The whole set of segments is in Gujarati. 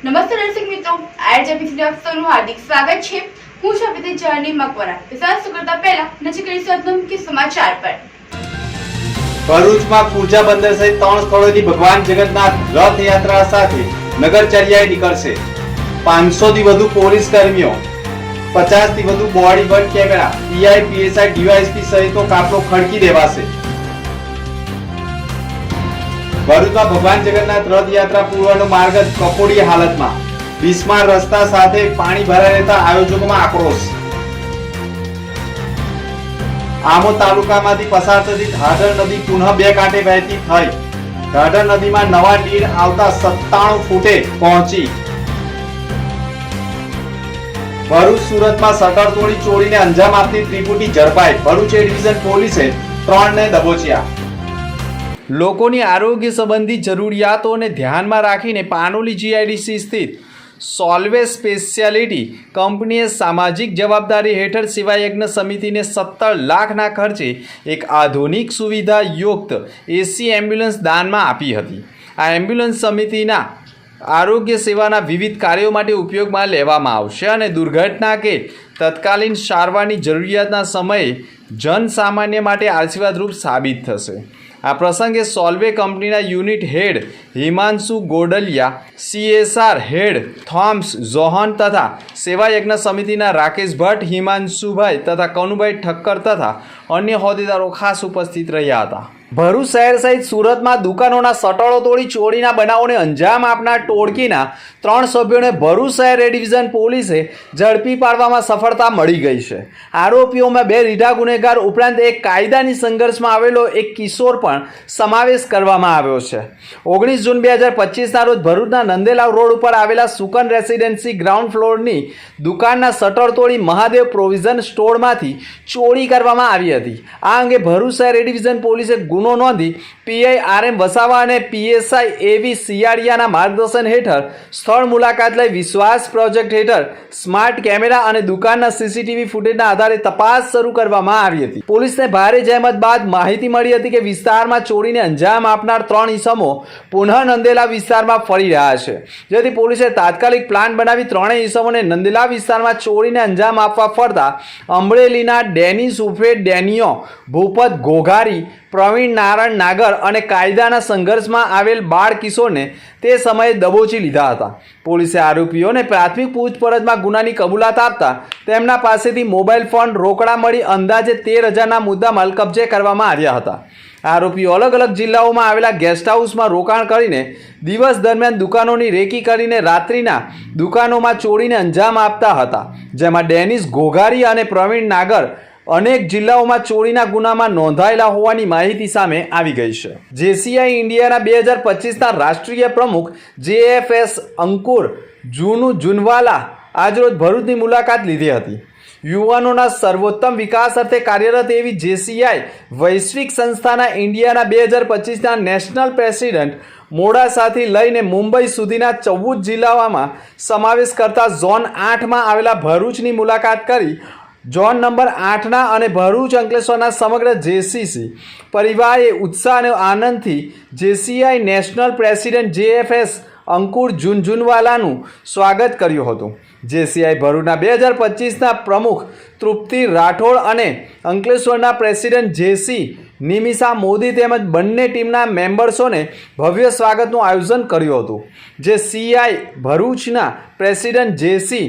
નમસ્તે દર્શક મિત્રો, આજે એપિસોડ આપ સૌનું હાર્દિક સ્વાગત છે। હું છું અપિતા જાની મકવારા। વિશ્વાસ કરતા પહેલા નજર કરીશું આજના મુખ્ય સમાચાર પર। ભરૂચમાં પૂજા બંદર સહિત 3 સ્થળોથી ભગવાન જગન્નાથ રથયાત્રા સાથે નગરચર્યાએ નીકળશે। 500 થી વધુ પોલીસ કર્મીઓ, 50 થી વધુ body word camera, PI, PSI, DYSP સહિતનો કાફલો ખડકી દેવાશે। ભરૂચમાં ભગવાન જગન્નાથ રથયાત્રા પૂર્વનો માર્ગ કફોડી હાલતમાં, બિસ્માર રસ્તા સાથે પાણી ભરાઈ રહેતા આયોજકોમાં આક્રોશ। આમોદ તાલુકામાંથી પસાર થતી ઢાઢર નદી પુનઃ બે કાંઠે વહેતી થઈ। ઢાઢર નદીમાં નવા નીર આવતા 97 ફૂટે પહોંચી। ભરૂચ સુરતમાં શટર તોડી ચોરીને અંજામ આપતી ત્રિપુટી ઝડપાઈ। ભરૂચ એ ડિવિઝન પોલીસે 3 ને દબોચ્યા। લોકોની આરોગ્ય સંબંધી જરૂરિયાતોને ધ્યાનમાં રાખીને પાનોલી જીઆઈડીસી સ્થિત સોલ્વે સ્પેશિયાલિટી કંપનીએ સામાજિક જવાબદારી હેઠળ સેવા યજ્ઞ સમિતિને 17 લાખના ખર્ચે એક આધુનિક સુવિધાયુક્ત એસી એમ્બ્યુલન્સ દાનમાં આપી હતી। આ એમ્બ્યુલન્સ સમિતિના આરોગ્ય સેવાના વિવિધ કાર્યો માટે ઉપયોગમાં લેવામાં આવશે અને દુર્ઘટના કે તત્કાલીન સારવારની જરૂરિયાતના સમયે જનસામાન્ય માટે આશીર્વાદરૂપ સાબિત થશે। આ પ્રસંગે સોલ્વે કંપનીના યુનિટ હેડ હિમાંશુ ગોડલિયા, CSR હેડ થોમ્સ જોહન તથા સેવા યજ્ઞ સમિતિના રાકેશ ભટ્ટ, હિમાંશુભાઈ તથા કનુભાઈ ઠક્કર તથા અન્ય હોદ્દેદારો ખાસ ઉપસ્થિત રહ્યા હતા। ભરૂચ શહેર સહિત સુરતમાં દુકાનોના શટરો તોડી ચોરીના બનાવોને અંજામ આપનાર ટોળકીના 3 સભ્યોને ભરૂચ શહેર એ ડિવિઝન પોલીસે ઝડપી પાડવામાં સફળતા મળી ગઈ છે। આરોપીઓમાં 2 રીઢા ગુનેગાર ઉપરાંત એક કાયદાની સંઘર્ષમાં આવેલો એક કિશોર પણ સમાવેશ કરવામાં આવ્યો છે। 19 જૂન 2025ના રોજ ભરૂચના નંદેલાવ રોડ ઉપર આવેલા સુકન રેસિડેન્સી ગ્રાઉન્ડ ફ્લોરની દુકાનના શટર તોડી મહાદેવ પ્રોવિઝન સ્ટોરમાંથી ચોરી કરવામાં આવી હતી। આ અંગે ભરૂચ શહેર એ ડિવિઝન પોલીસે ગુનો નોંધી પીઆઈ RM વસાવા અને પીએસઆઈ એવી સિયાડિયાના માર્ગદર્શન હેઠળ સ્થળ મુલાકાત લઈ વિશ્વાસ પ્રોજેક્ટ હેઠળ સ્માર્ટ કેમેરા અને દુકાનના સીસીટીવી ફૂટેજના આધારે તપાસ શરૂ કરવામાં આવી હતી। પોલીસને ભારે જહેમત બાદ માહિતી મળી હતી કે વિસ્તારમાં ચોરીને અંજામ આપનાર 3 ઈસમો પુનઃ નંદેલા વિસ્તારમાં ફરી રહ્યા છે, જેથી પોલીસે તાત્કાલિક પ્લાન બનાવી 3 ઈસમોને નંદેલા વિસ્તારમાં ચોરીને અંજામ આપવા ફરતા અમરેલીના ડેનિસ ઉર્ફે ડેનિયો ભૂપત ઘોઘારી, પ્રવીણ નારાયણ નાગર અને કાયદાના સંઘર્ષમાં આવેલ બાળ કિશોરને તે સમયે દબોચી લીધા હતા। પોલીસે આરોપીઓને પ્રાથમિક પૂછપરછમાં ગુનાની કબૂલાત આપતા તેમના પાસેથી મોબાઈલ ફોન, રોકડા મળી અંદાજે 13,000ના મુદ્દામાલ કબજે કરવામાં આવ્યા હતા। આરોપીઓ અલગ અલગ જિલ્લાઓમાં આવેલા ગેસ્ટ હાઉસમાં રોકાણ કરીને દિવસ દરમિયાન દુકાનોની રેકી કરીને રાત્રિના દુકાનોમાં ચોરીને અંજામ આપતા હતા, જેમાં ડેનિસ ઘોઘારી અને પ્રવીણ નાગર અનેક જિલ્લાઓમાં ચોરીના ગુનામાં નોંધાયેલા હોવાની માહિતી સામે આવી ગઈ છે। જેસીઆઈ ઇન્ડિયાના 2025ના રાષ્ટ્રીય પ્રમુખ JFS અંકુર જુનવાલા આજરોજ ભરૂચની મુલાકાત લીધી હતી। યુવાનોના સર્વોત્તમ વિકાસ અર્થે કાર્યરત એવી જેસીઆઈ વૈશ્વિક સંસ્થાના ઇન્ડિયાના 2025ના નેશનલ પ્રેસિડેન્ટ મોડાસાથી લઈને મુંબઈ સુધીના 14 જિલ્લાઓમાં સમાવેશ કરતા ઝોન 8માં આવેલા ભરૂચની મુલાકાત કરી ઝોન નંબર 8ના અને ભરૂચ અંકલેશ્વરના સમગ્ર જેસીસી પરિવારે ઉત્સાહ અને આનંદથી જેસીઆઈ નેશનલ પ્રેસિડેન્ટ JFS અંકુર જુનવાલાનું સ્વાગત કર્યું હતું। જેસીઆઈ ભરૂચના 2025ના પ્રમુખ તૃપ્તિ રાઠોડ અને અંકલેશ્વરના પ્રેસિડેન્ટ JC નિમિષા મોદી તેમજ બંને ટીમના મેમ્બર્સોને ભવ્ય સ્વાગતનું આયોજન કર્યું હતું, જે CI ભરૂચના પ્રેસિડેન્ટ JC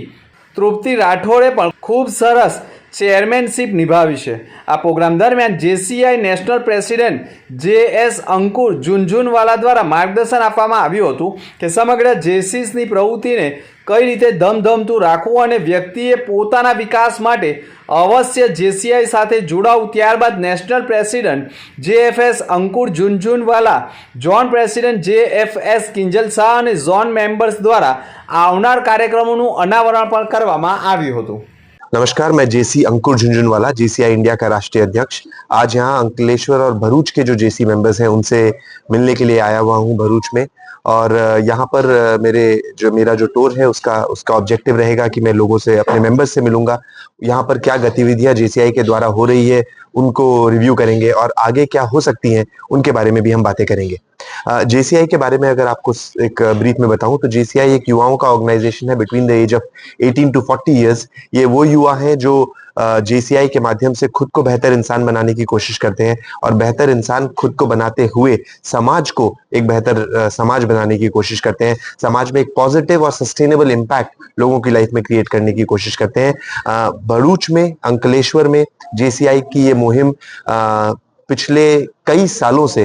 તૃપ્તિ રાઠોડે પણ ખૂબ સરસ ચેરમેનશીપ નિભાવી છે। આ પ્રોગ્રામ દરમિયાન જેસીઆઈ નેશનલ પ્રેસિડેન્ટ JS અંકુર જુનવાલા દ્વારા માર્ગદર્શન આપવામાં આવ્યું હતું કે સમગ્ર જેસીસની પ્રવૃત્તિને કઈ રીતે ધમધમતું રાખવું અને વ્યક્તિએ પોતાના વિકાસ માટે અવશ્ય જેસીઆઈ સાથે જોડાવું। ત્યારબાદ national president JFS Ankur Junwala, zone president JFS Kinjal Shah અને ઝોન મેમ્બર્સ દ્વારા આવનાર કાર્યક્રમોનું અનાવરણ પણ કરવામાં આવ્યું હતું। नमस्कार, मैं जेसी अंकुर झुंझुनवाला, जेसीआई इंडिया का राष्ट्रीय अध्यक्ष। आज यहाँ अंकलेश्वर और भरूच के जो जेसी मेंबर्स हैं उनसे मिलने के लिए आया हुआ हूँ भरूच में। और यहाँ पर मेरा जो टूर है उसका ऑब्जेक्टिव रहेगा कि मैं लोगों से, अपने मेंबर्स से मिलूंगा। यहाँ पर क्या गतिविधियां जेसीआई के द्वारा हो रही है उनको रिव्यू करेंगे और आगे क्या हो सकती हैं उनके बारे में भी हम बातें करेंगे। जेसीआई के बारे में अगर आपको एक ब्रीफ में बताऊं तो जेसीआई एक युवाओं का ऑर्गेनाइजेशन है between the age of 18 to 40 years. ये वो युवा हैं जो जेसीआई के माध्यम से खुद को बेहतर इंसान बनाने की कोशिश करते हैं और बेहतर इंसान खुद को बनाते हुए समाज को एक बेहतर समाज बनाने की कोशिश करते हैं। समाज में एक पॉजिटिव और सस्टेनेबल इम्पैक्ट लोगों की लाइफ में क्रिएट करने की कोशिश करते हैं। भरूच में, अंकलेश्वर में जेसीआई की ये मुहिम पिछले कई सालों से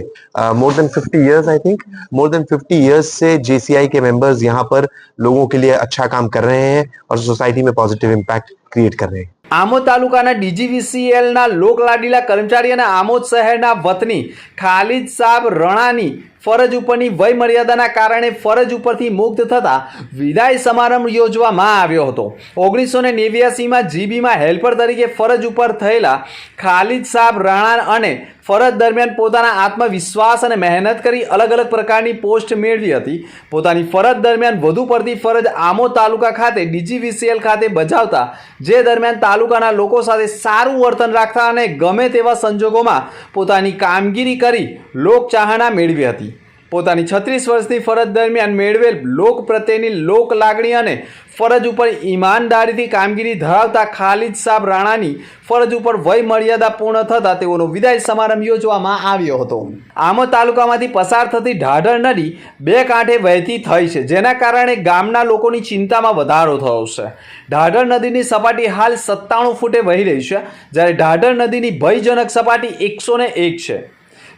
more than 50 years, I think more than 50 years से जेसीआई के मेंबर्स यहाँ पर लोगों के लिए अच्छा काम कर रहे हैं और सोसाइटी में पॉजिटिव इम्पैक्ट क्रिएट कर रहे हैं। આમોદ તાલુકાના ડીજીવીસીએલના લોકલાડીલા કર્મચારી અને આમોદ શહેરના વતની ખાલિદ સાબ રણાની ફરજ ઉપરની વય મર્યાદાના કારણે ફરજ ઉપરથી મુક્ત થતા વિદાય સમારંભ યોજવામાં આવ્યો હતો। 1989માં જીબીમાં હેલ્પર તરીકે ફરજ ઉપર થયેલા ખાલિદ સાબ રણા અને ફરજ દરમિયાન પોતાના આત્મવિશ્વાસ અને મહેનત કરી અલગ અલગ પ્રકારની પોસ્ટ મેળવી હતી। પોતાની ફરજ દરમિયાન વધુ પડતી ફરજ આમોદ તાલુકા ખાતે ડીજીવીસીએલ ખાતે બજાવતા જે દરમિયાન તાલુકાના લોકો સાથે સારું વર્તન રાખતા અને ગમે તેવા સંજોગોમાં પોતાની કામગીરી કરી લોકચાહના મેળવી હતી। પોતાની 36 વર્ષની ફરજ દરમિયાન મેળવેલ લોક પ્રત્યેની લોક લાગણી અને ફરજ ઉપર ઈમાનદારીથી કામગીરી ધરાવતા ખાલિદ સાબ રાણાની ફરજ ઉપર વય મર્યાદા પૂર્ણ થતાં તેઓનો વિદાય સમારંભ યોજવામાં આવ્યો હતો। આમોદ તાલુકામાંથી પસાર થતી ઢાઢર નદી બે કાંઠે વહેતી થઈ છે, જેના કારણે ગામના લોકોની ચિંતામાં વધારો થયો છે। ઢાઢર નદીની સપાટી હાલ 97 ફૂટે વહી રહી છે, જ્યારે ઢાઢર નદીની ભયજનક સપાટી 101 છે।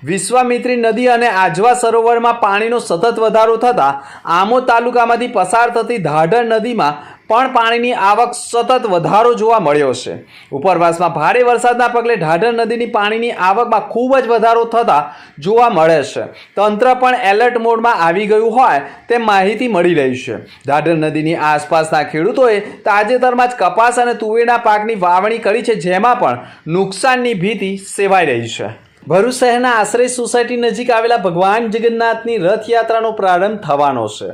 વિશ્વામિત્રી નદી અને આજવા સરોવરમાં પાણીનો સતત વધારો થતાં આમોદ તાલુકામાંથી પસાર થતી ઢાઢર નદીમાં પણ પાણીની આવક સતત વધારો જોવા મળ્યો છે। ઉપરવાસમાં ભારે વરસાદના પગલે ઢાઢર નદીની પાણીની આવકમાં ખૂબ જ વધારો થતા જોવા મળે છે। તંત્ર પણ એલર્ટ મોડમાં આવી ગયું હોય તેમ માહિતી મળી રહી છે। ઢાઢર નદીની આસપાસના ખેડૂતોએ તાજેતરમાં જ કપાસ અને તુવેરના પાકની વાવણી કરી છે, જેમાં પણ નુકસાનની ભીતિ સેવાઈ રહી છે। ભરૂચ શહેરના આશ્રય સોસાયટી નજીક આવેલા ભગવાન જગન્નાથની રથયાત્રાનો પ્રારંભ થવાનો છે।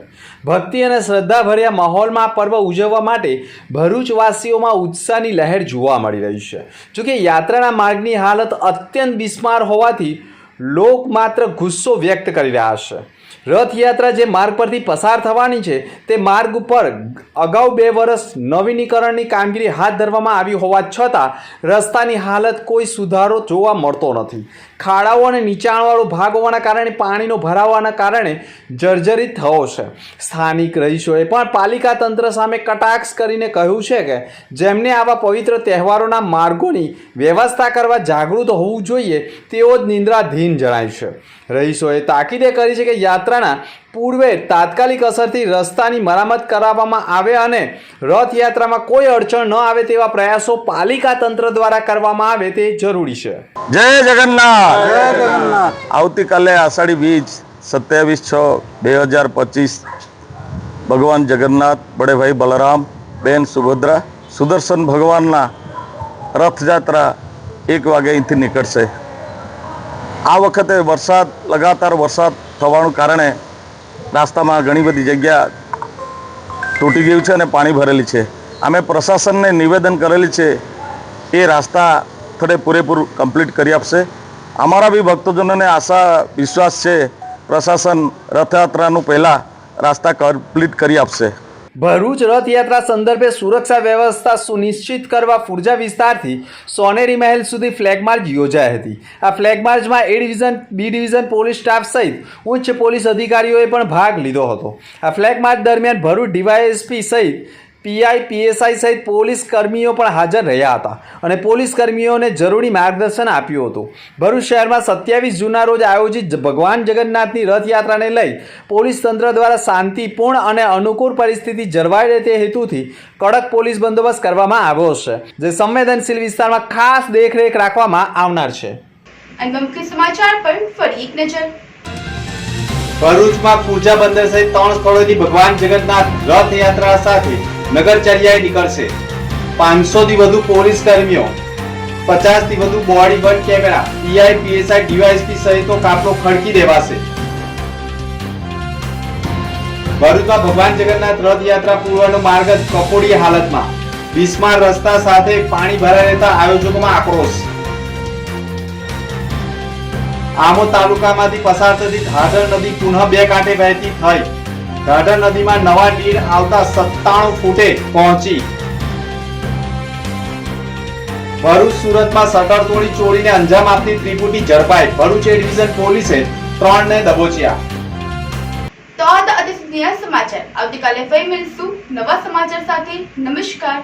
ભક્તિ અને શ્રદ્ધાભર્યા માહોલમાં પર્વ ઉજવવા માટે ભરૂચવાસીઓમાં ઉત્સાહની લહેર જોવા મળી રહી છે। જોકે યાત્રાના માર્ગની હાલત અત્યંત બિસ્માર હોવાથી લોક માત્ર ગુસ્સો વ્યક્ત કરી રહ્યા છે। રથયાત્રા જે માર્ગ પરથી પસાર થવાની છે તે માર્ગ ઉપર અગાઉ 2 વર્ષ નવીનીકરણની કામગીરી હાથ ધરવામાં આવી હોવા છતાં રસ્તાની હાલત કોઈ સુધારો જોવા મળતો નથી। ખાડાઓ અને નીચાણવાળો ભાગ હોવાના કારણે પાણીનો ભરાવાના કારણે જર્જરિત થયો છે। સ્થાનિક રહીશોએ પણ પાલિકા તંત્ર સામે કટાક્ષ કરીને કહ્યું છે કે જેમને આવા પવિત્ર તહેવારોના માર્ગોની વ્યવસ્થા કરવા જાગૃત હોવું જોઈએ તેઓ જ નિંદ્રાધીન જણાય છે। રહીશોએ તાકીદે કરી છે કે યાત્રાના પૂર્વે તાત્કાલિક અસરથી રસ્તાની મરામત કરાવવામાં આવે અને રથયાત્રામાં કોઈ અડચણ ન આવે તેવા પ્રયાસો પાલિકા તંત્ર દ્વારા કરવામાં આવે તે જરૂરી છે। જય જગન્નાથ, જય જગન્નાથ। આવતીકાલે આષાઢી બીજ 27/6/2025 ભગવાન જગન્નાથ, બડે ભાઈ બલરામ, બેન સુભદ્રા, સુદર્શન ભગવાનના રથયાત્રા 1 વાગે અહીંથી નીકળશે। આ વખતે વરસાદ, લગાતાર વરસાદ થવાનું કારણે રાસ્તામાં ઘણી બધી જગ્યા તૂટી ગયું છે અને પાણી ભરેલી છે। અમે પ્રશાસનને નિવેદન કરેલી છે એ રાસ્તા થોડે પૂરેપૂરું કમ્પ્લીટ કરી આપશે। અમારા બી ભક્તજનોને આશા વિશ્વાસ છે પ્રશાસન રથયાત્રાનું પહેલાં રાસ્તા કમ્પ્લીટ કરી આપશે। ભરૂચ રથયાત્રા સંદર્ભે સુરક્ષા વ્યવસ્થા સુનિશ્ચિત કરવા ફુરજા વિસ્તારથી સોનેરી મહેલ સુધી ફ્લેગ માર્ચ યોજાઈ હતી। આ ફ્લેગ માર્ચમાં A division, B division police staff સહિત ઉચ્ચ પોલીસ અધિકારીઓએ પણ ભાગ લીધો હતો। આ ફ્લેગ માર્ચ દરમિયાન ભરૂચ ડીવાયએસપી સહિત પીઆઈ, પીએસઆઈ સહિત પોલીસ કર્મીઓ પણ હાજર રહ્યા હતા અને પોલીસ કર્મીઓને જરૂરી માર્ગદર્શન આપ્યું હતું। ભરૂચ શહેરમાં 27 જૂનના રોજ આયોજિત ભગવાન જગન્નાથની રથયાત્રાને લઈ પોલીસ તંત્ર દ્વારા શાંતિપૂર્ણ અને અનુકૂળ પરિસ્થિતિ જળવાઈ રહે તે હેતુથી કડક પોલીસ બંદોબસ્ત કરવામાં આવ્યો છે, જે સંવેદનશીલ વિસ્તારમાં ખાસ દેખરેખ રાખવામાં આવનાર છે। અને મુખ્ય સમાચાર પર ફરી એક નજર। ભરૂચમાં પૂજા બંદર સહિત 3 સ્થળોથી ભગવાન જગન્નાથ રથયાત્રા સાથે નગરચર્યાએ નીકળશે। 500 થી વધુ પોલીસ કર્મીઓ, 50 થી વધુ body worn camera, PI, PSI, DYSP સહિતનો કાફલો ખડકી દેવાશે। ભરૂચમાં ભગવાન જગન્નાથ રથયાત્રા પૂર્વનો માર્ગ કફોડી હાલતમાં, બિસ્માર રસ્તા સાથે પાણી ભરાઈ રહેતા આયોજકોમાં આક્રોશ। આમોદ તાલુકામાંથી પસાર થતી ઢાઢર નદી પુનઃ બે કાંઠે વહેતી થઈ. ઢાઢર નદીમાં નવા નીર આવતા 97 ફૂટે પહોંચી. ભરૂચ સુરતમાં શટર તોડી ચોરીને અંજામ આપતી ત્રિપુટી ઝડપાઈ. ભરૂચ એ ડિવિઝન પોલીસે 3 ને દબોચ્યા. તો આ હતા અત્યાર સુધીના સમાચાર. આવતીકાલે ફરી મળીશું નવા સમાચાર સાથે. નમસ્કાર.